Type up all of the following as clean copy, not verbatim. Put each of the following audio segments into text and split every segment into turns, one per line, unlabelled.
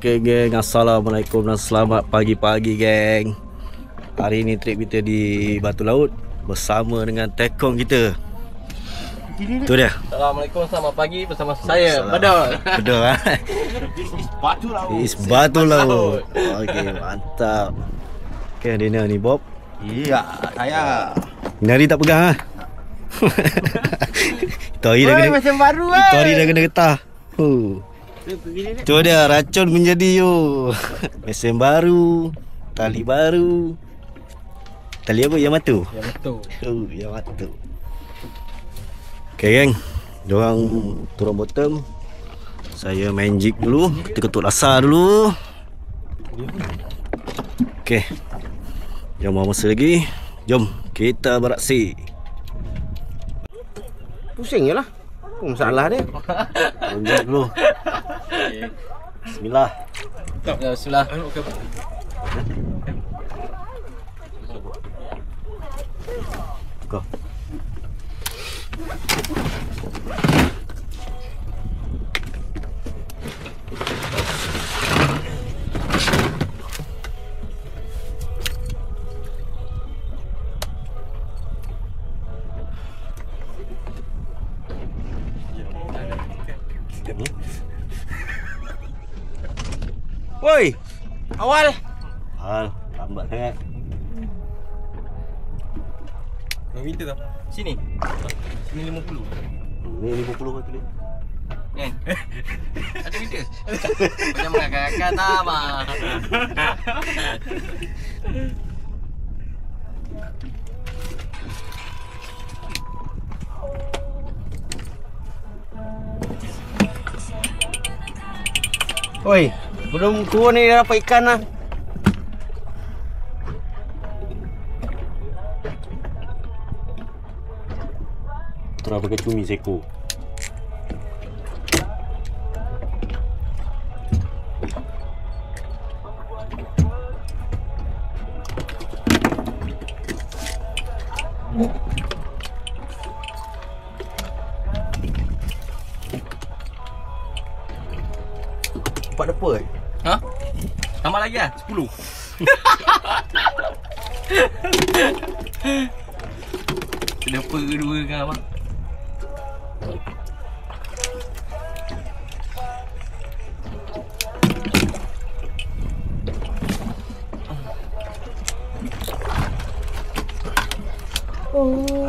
Oke geng, assalamualaikum dan selamat pagi-pagi geng. Hari ini trip kita di Batu Laut bersama dengan tekong kita. Tu dia.
Assalamualaikum, selamat pagi bersama saya Badal.
Betul lah.
Batu Laut.
Is Batu Laut. Okey, mantap. Okey, Dina ni Bob.
Iya, saya.
Ini hari tak pegang ah. Itu hari dah kena
Macam baru
Itu hari dah kena getah. Tu dia racun menjadi yo. Mesin baru, tali baru. Tali apa? Yang matu?
Ya betul.
Yang matu. Okay geng, diorang turun bottom. Saya main jig dulu, kita ketuk lasar dulu. Okay, jangan buang masa lagi. Jom kita beraksi.
Pusing je lah. Apa masalah dia?
Main dulu. Bismillah.
Ya, bismillah.
Go.
Woi. Awal.
Lambat sangat.
Berapa meter tu? Sini. Sini 50.
Ni 50 kau tulis.
Kan? Ada meter. Macam mengakak-akak tak bang.
Woi, belum turun ni dah dapat ikan lah.
Terus pakai cumi seko.
Dapat dapat.
Ha? Tambah lagi lah? 10. Kenapa kedua kan abang?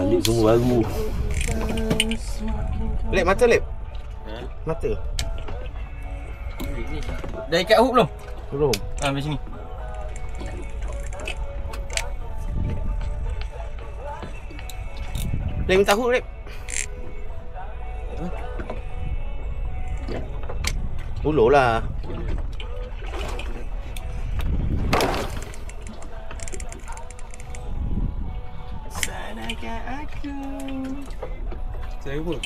Alik semua baru.
Lep mata lep. Mata.
Dah ikat hook belum?
Belum.
Ha, sampai sini.
Lep minta hook lep. Ulur lah.
Sadakah aku? Saya pun.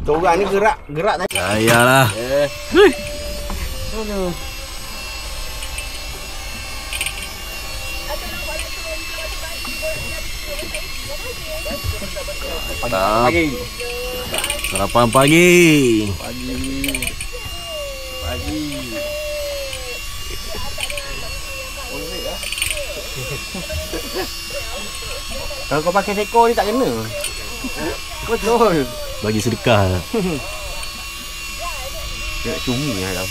Orang ni gerak tadi.
Ayalah.
Aduh.
Pagi. Sarapan pagi.
Pagi.
Kalau kau pakai seko ni tak kena. Betul.
Bagi sedekah.
Nak cumi lah tau.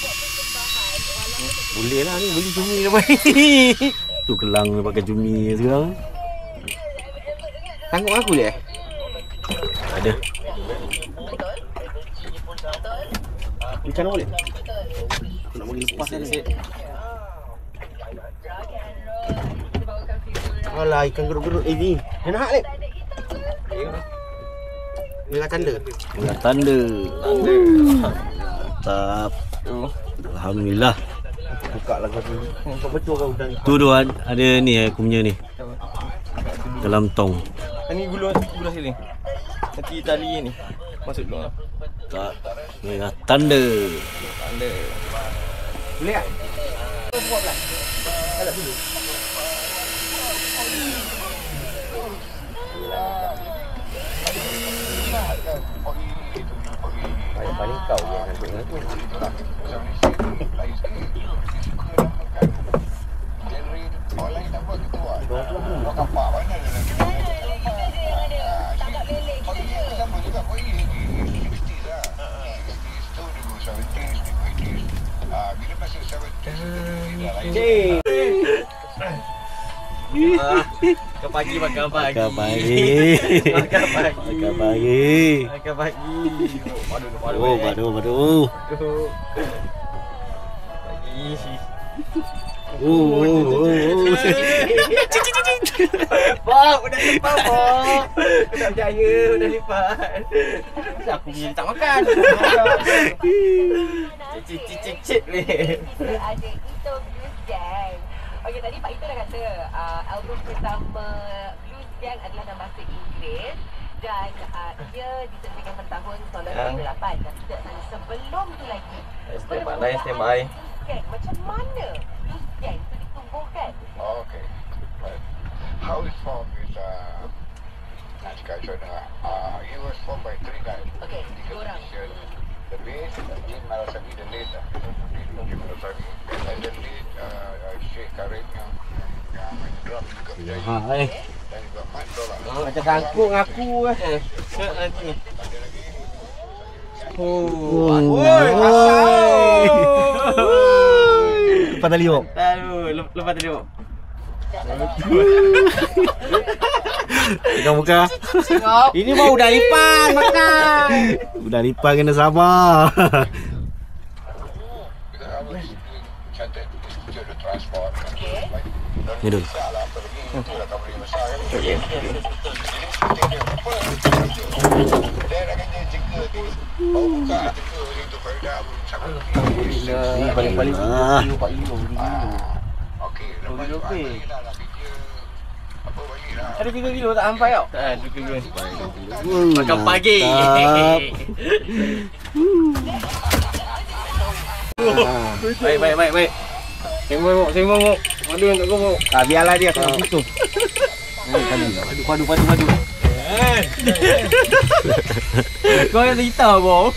Boleh lah ni beli cumi dah baik.
Tu kelang dia pakai cumi sekarang.
Tanggup aku je.
Ada.
Ikan apa boleh? Aku nak bagi lepas tadi. Alah ikan gerut-gerut ni. Dia nak lep. Dia nak tanda.
Tanda. Tanda. Mantap. Alhamdulillah.
Buka lah kau tu. Kau betul kau udang.
Tu ada ni aku punya ni. Dalam tong.
Ni gula sini. Nanti tali ni masuk dulu lah.
Tak. Ni dah tanda.
Tanda.
Boleh tak? Buat pula. Tak dulu. Paling kau je nak tengok tu.
Makan pagi, makan pagi.
Makan pagi.
Makan pagi.
Makan pagi.
Makan pagi. Padu.
Oh, padu.
Pagi.
Oh.
Bob, udah lipat, Bob. Aku tak percaya, udah lipat. Kenapa aku punya tak makan? Cik ni.
Ada itu Blues Gang. Okey, tadi Pak Ito dah kata album pertama Blues Gang adalah dalam bahasa Inggeris dan dia diterbitkan pada tahun 1998. Dan sebelum tu lagi,
Stand by.
Gang, macam mana Blues Gang itu ditumbuhkan?
Okay. Right. How it's formed is nak cakap macam mana, it was formed by 3 guys.
Okey,
Tiga
2 orang.
musician. The bass, Jim Malasani, the lead, Jim Malasani, and the lead, Sheikh Karim yang main drum juga berjaya. Dan juga Mat Dollar.
Macam sangkut dengan aku lah. Nanti.
Lepas tali Bob.
Lepas tadi, Bob.
Pegang muka.
Ini baru dah lipat makan.
Udah lipat kena sabar.
Because I was doing chanted to the transport. Like,
Ni dulu.
salah apa lagi, itulah company besar kan. Dan akan dia jaga ni, baru buka jaga untuk Farida pun sangat
Paling-paling
Ah.
okey, lepas tu
Okey.
dah lah kerja apa bagi lah.
Ada 3 kilo tak sampai tau? Tak ada 2 kilo. Makan pagi. Baik. Sembang, Mok. Madu yang kat kau, Mok. Biarlah dia kena putus. Padu. Kau yang cerita, Bob.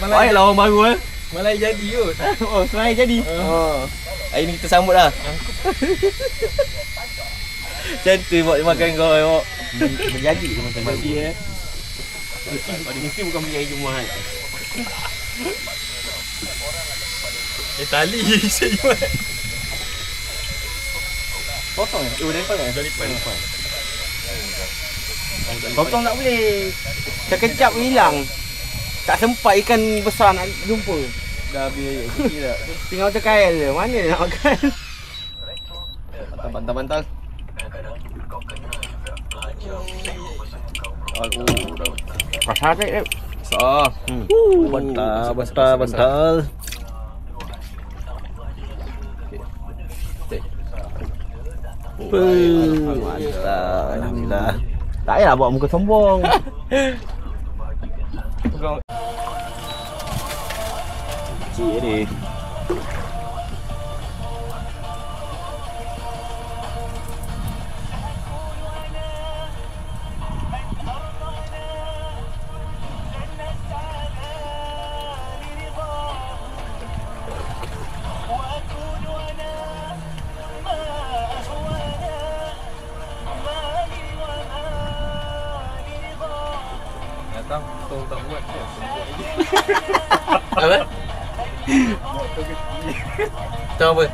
Baiklah orang baru Malai jadi kot. Oh, Malai jadi. Hari ni kita sambut dah. Cantik buat makan kau, Mok.
Berjadi teman-teman.
Mesti bukan punya hari Jumaat. Tali saya jual. Potong ya? Dah lipat. Potong tak boleh. Sekejap hilang. Tak sempat ikan besar nak jumpa. Dah habis kecil dah. Tinggal terkail je. Mana nak makan? Bantal.
Pasal tak?
Besar.
Bantal. Mantap. Alhamdulillah.
Tak payah buat muka sombong.
Cik ni.
Tak buat je.
Apa? Tahu apa?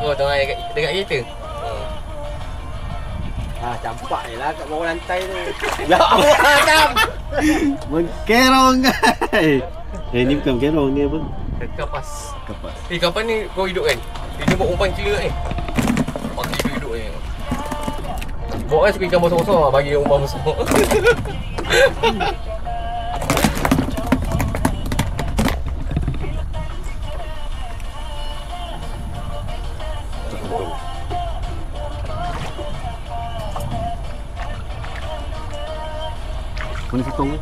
Oh, tengah dekat kereta.
Campak je lah kat bawah lantai tu.
Ya Allah, Kam.
Mengkerong guys. Ni bukan kerong ni apa?
Kapas.
Kapas.
Kapan ni kau hidup kan? Dia buat umpan kira kan? Bagi hidup je. Bawa kan suka ikan besar-besar, bagi dia umpan besar.
Mana sitong ni?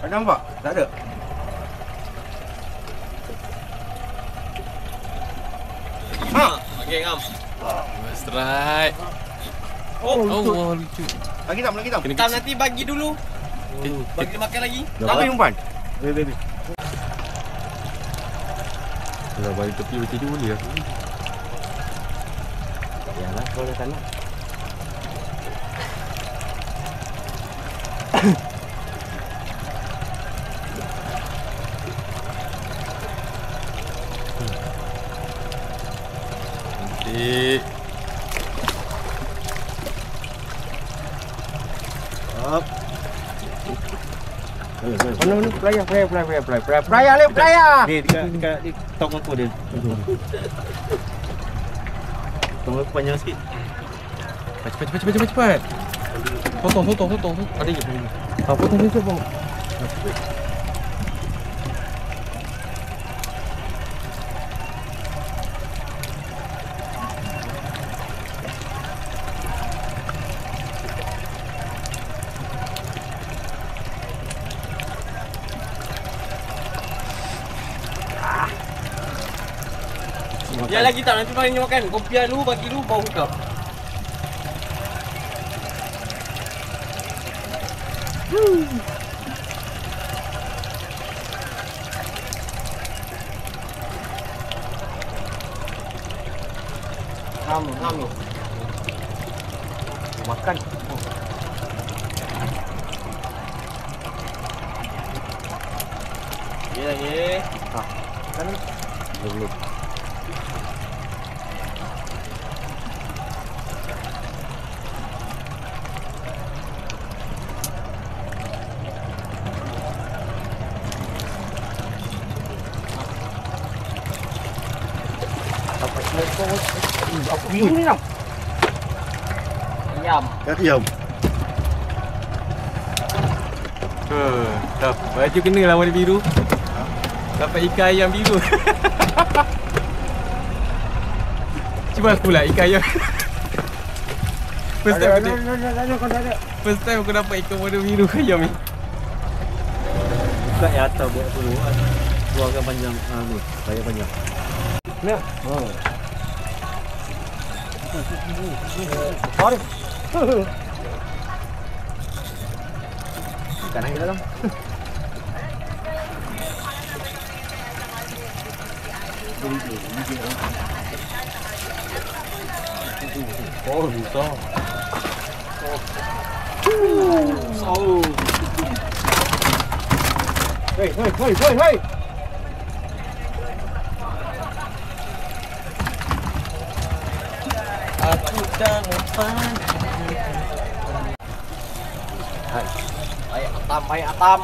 Tak nampak? Tak ada.
Okey, Kam. Strike. Lucu.
Lagi tak?
Kam nanti bagi dulu. Bagi dia makan lagi.
Apa yang umpan?
Kalau bagi tepi tidur boleh lah.
Yalah, kau dah tak nak.
Cantik.
Up.
Mana pelaya
Ni dekat di tong aku dia. Tong aku panjang sikit.
Cepat. Potong. Ada je. Potong bang. Ya lagi tak, nanti mari makan. Kau biar dulu, bagi dulu, baru buka.
Ham. Makan.
Ya.
Kan
Belum.
Apa biru ni, Nam? Ayam.
Ayam.
Dah, baju kena lah warna biru. Dapat ikan ayam biru. Cuba aku lah ikan ayam. First time aku dapat ikan warna biru ayam ni.
Buka yang atas buat dulu kan. Keluarkan panjang ni, bayar panjang.
Ni. Sorry. Ikan lagi dalam.
Oh, besar.
Hei.
Aku dah lupa. Baik atam.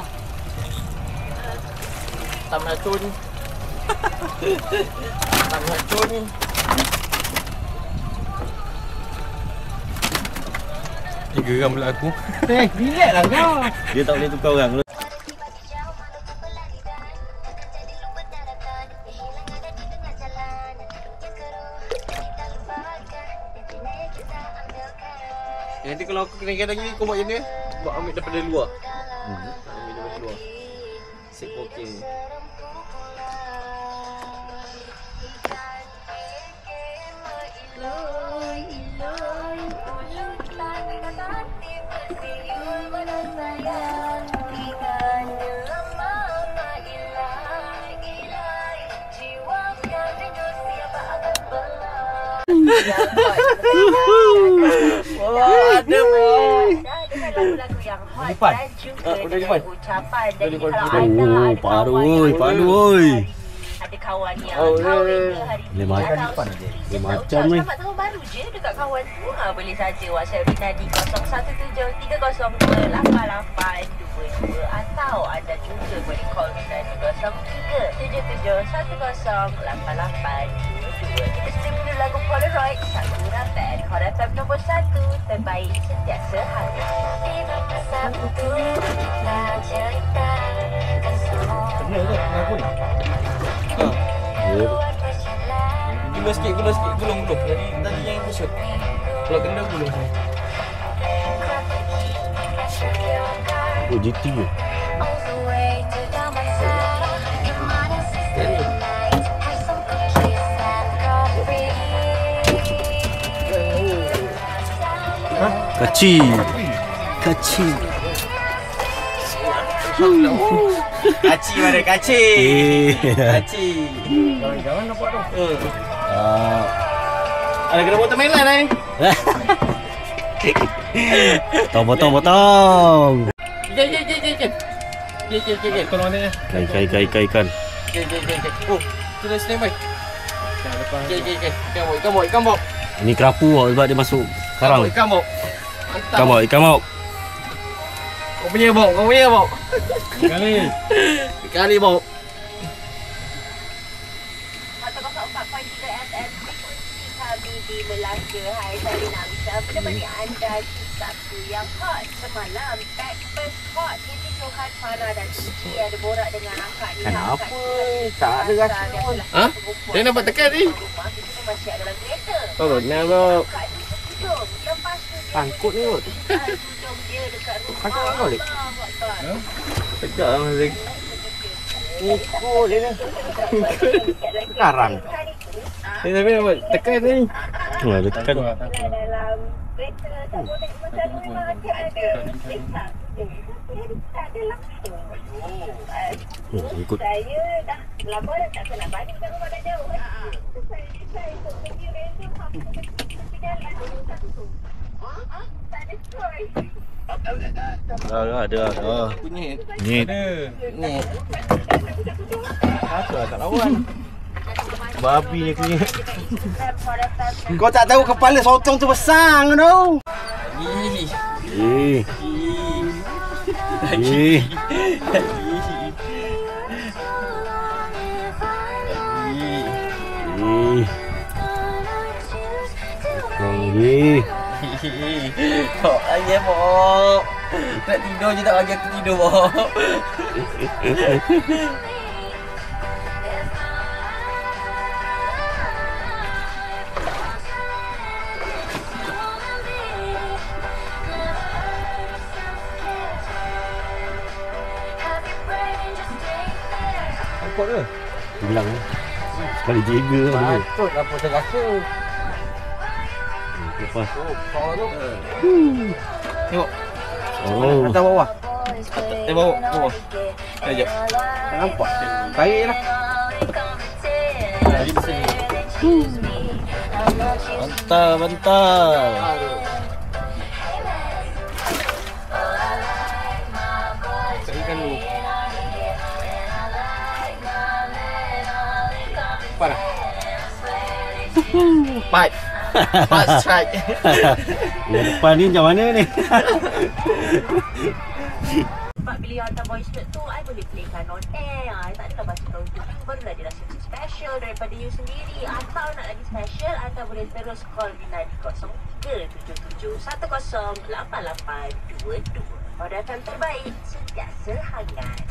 Atam racun. Geram pula aku.
Relax lah kau.
Dia tak boleh tukar orang.
Nanti kalau aku kena lagi kau buat macam ni, buat ambil daripada luar. Ambil daripada luar. Sip okey.
Ada lagu-lagu yang hot dan juga dengan ucapan dan kalau
Padu oi.
ada kawan yang kahwin ke hari
Dia
ni
makan
atau
depan
isteri
dia
nak
macam
ucap
ni.
selamat tahun baru je dekat kawan tu, boleh saja WhatsApp Rina di 0173028822 atau anda juga boleh call Rina di 0377108822. Kita stream dulu lagu Polaroid Sakura Band Hot FM nombor 1 terbaik sentiasa hadir. Sabtu nak ceritakan semua.
Kena ke lagu ni?
Gula sikit, gulung. Tadi yang kusut. Kalau kena gulung.
Oh, GT ke? Kaci.
Kaci mana kaci? Kaci.
Jangan nampak tu.
Ada kena watermelon lah ni.
Potong.
Je. Tolong dia.
Ikan.
Je. Oh, tu dah standby. Okey. Ikan bok.
Ini kerapu bok sebab dia masuk karang.
Ikan bok.
Ikan bok.
Kau punya bok. Kali bok.
104.3 FM kami di Melaka. Hai, saya Lina Amisa. Menemani anda di Sabtu yang hot semalam. Back first hot. Ini Johan, Farah dan Uci ada borak dengan akak ni.
Kenapa? Tak ada rasa pun.
Ha? Dia nampak tekan ni.
Rumah kita masih ada dalam kereta.
Oh, kenapa?
Akak ni hujung. Lepas tu dia
Angkut ni kot.
hujung dia dekat rumah.
Angkut kau ni?
Allah Akbar.
Sekejap lah Mazik. Ikut dia ni. Sekarang. Ni tapi nampak tekan ni.
Wah, dia tekan.
Dalam kereta tak boleh macam memang ada tak ada langsung.
Ikut.
Saya dah lama dah tak nak balik ke rumah dah jauh. Saya ikut pergi random aku pergi jalan tak tutup. Tak ada choice.
Ada.
Kunyit.
Ni.
Ni. Apa tak lawan. Babi ni kunyit. Kau tak tahu kepala sotong tu besar tau.
Eh. Eh. Eh.
Bok, ayah bok. Nak tidur je tak bagi aku tidur bok.
Angkut ke?
Hilang. Sekali jaga lah.
Patut apa saya rasa.
Lepas.
Kau tu.
Tengok.
Oh.
Atas bawah.
Bawah. Sekejap.
Tak nampak. Baik lah.
Lagi di sini.
Bantal.
Carikan dulu. Apa dah? Bite. Bite strike.
Yang depan ni macam mana ni?
Sebab bila hantar voice note tu, I boleh playkan on air. I tak adalah baca tahu tu. Barulah dia rasa special daripada you sendiri. Atau nak lagi special, anda boleh terus call Lina di 0377 108822. Pada FM terbaik, sentiasa hangat.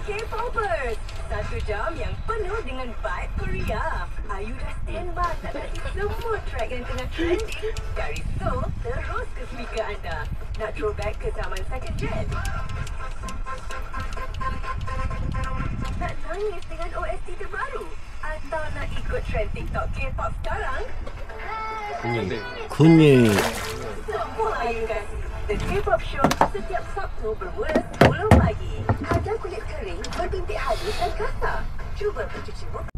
K-Popers, 1 jam yang penuh dengan vibe Korea. Ayu dah standby tak tadi semua track yang tengah trending. Dari Seoul terus ke speaker anda. Nak throwback ke zaman second gen? Nak nangis dengan OST terbaru? Atau nak ikut trend TikTok K-pop sekarang?
Kunyit.
Semua Ayu kasih. The K-Pop Show setiap Sabtu bermula 10 pagi. Ada kulit kering, berbintik halus dan kasar. Cuba pencuci muka.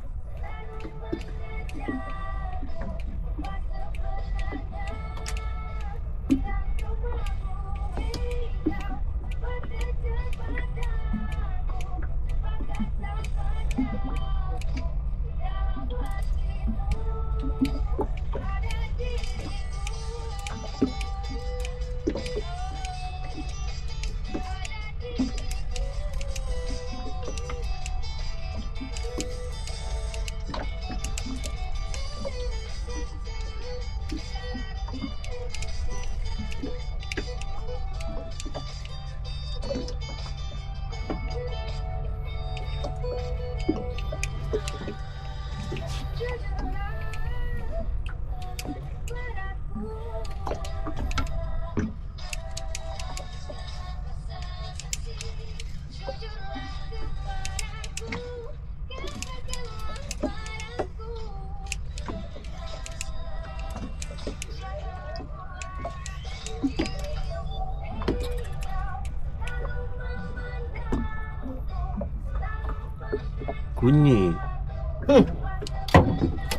Kunyit.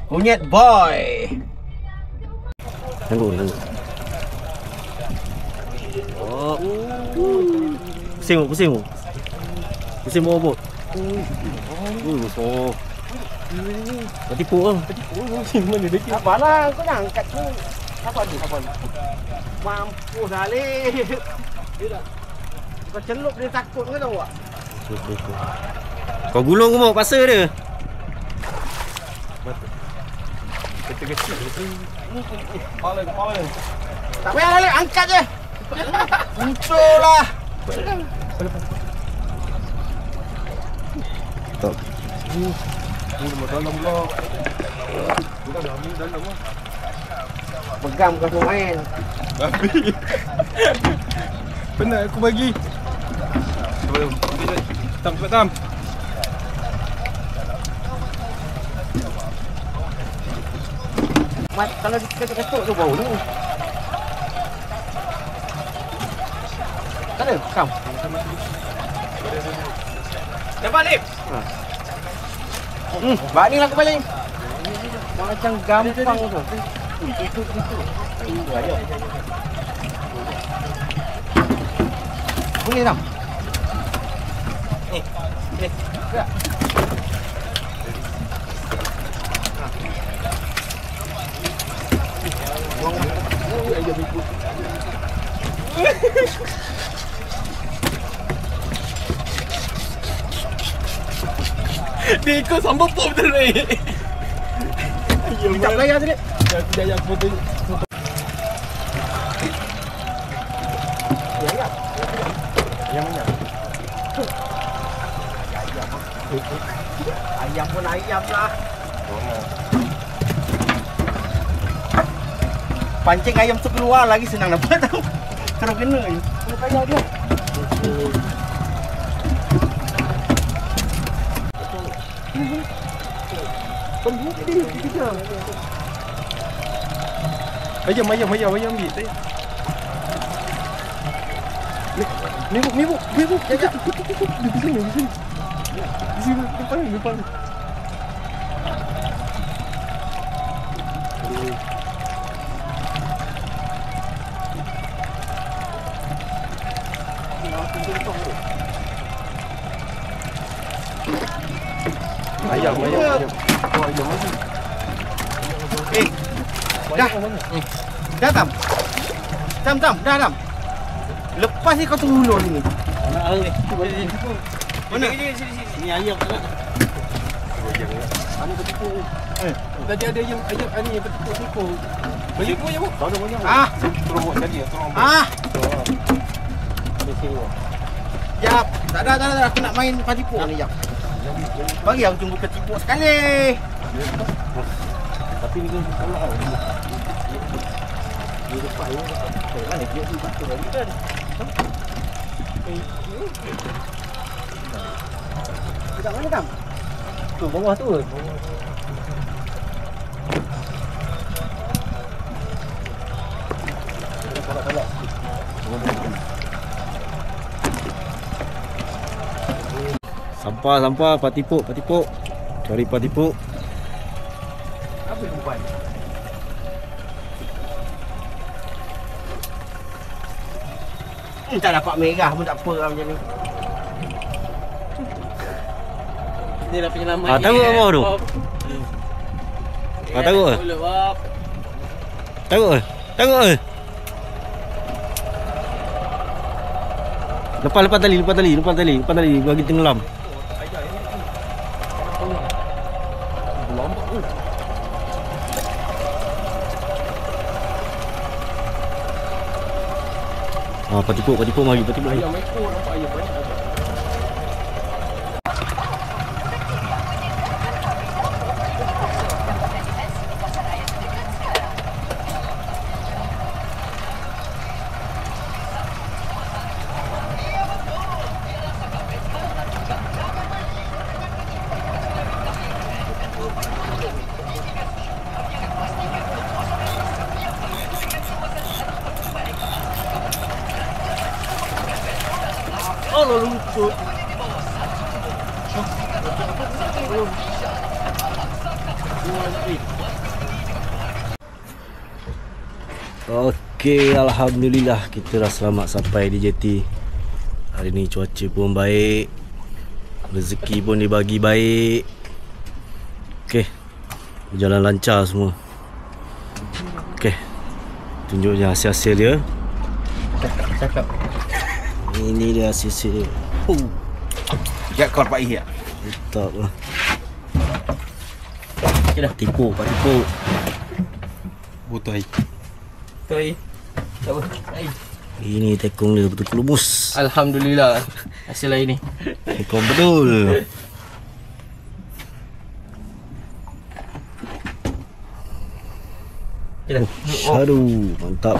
Kunyit boy.
Tengok. Oh. Pusing bawah bot. Oh. Patipu lah.
Mana dia?
Sabarlah, kau nak angkat tu. Apa ni? Mampus Alif. Dia dah. Kau celup dia takut ke tahu tak?
Kau gulung ke mau pasal dia?
Kecil-kecil. Kepala.
Tak payah Alif, angkat je. Uncur lah.
Tak.
Dalam lah. Dalam lah.
Pegang kau semua main.
Babi. Penat aku bagi. Tam.
Kalau diketuk tu bau tu. Tak ada, kam.
Dapat Lip.
Bak ni lah aku balik. Macam gampang tu. Itu. Ayo. Boleh tak? Ya.
Dia ikut sambal pop tu ni.
Dia tak bayar tadi.
Dia foto. Yang mana?
Ayam pun ayam lah. Pancing ayam tu keluar lagi senang dapat tahu. Terus kena je. Kena bayar dia. Pembuk dia kita.
Ayam ambil. Mibuk. Jap. Di sini. Di sini depan. Ayam.
Dah tam. Dah. Lepas ni kau tunggu dulu ni. Mana? Sini ayam tak.
Mana petipu? Tadi ada ayam ni petipu. Beli pun ayam. Tak ada banyak. Tolong buat tadi.
Jap. Tak ada. Aku nak main patipu ni jap. Bagi aku tunggu petipu sekali.
Tapi ni kan salah.
Dia lepas ni. Mana dia tu betul lagi kan. Dekat mana kam?
Tu bawah tu.
Sampah, patipuk. Cari patipuk.
Apa yang buat? Tak dapat merah pun tak apa lah macam ni.
Ni dah penyelamat.
Tahu apa tu? Tahu ke? Tahu ke? Lepas tali bagi tenggelam. Patipuk mari.
Ayam ekor nampak ayam banyak.
Lutut.
Okey, alhamdulillah kita dah selamat sampai di jeti. Hari ni cuaca pun baik. Rezeki pun dibagi baik. Berjalan lancar semua. Okey. Tunjuk je hasil-hasil dia.
Cakap.
Ini dia hasil-hasil dia.
Sekejap kau dapat air tak?
Letak lah.
Okay dah.
Tipu, Pak tipu.
Butuh air. Tu air. Tak apa. Air.
Ini tekong dia betul-betul lumus.
Alhamdulillah hasil air ni.
Tekong betul.
Okay dah.
Aduh, mantap.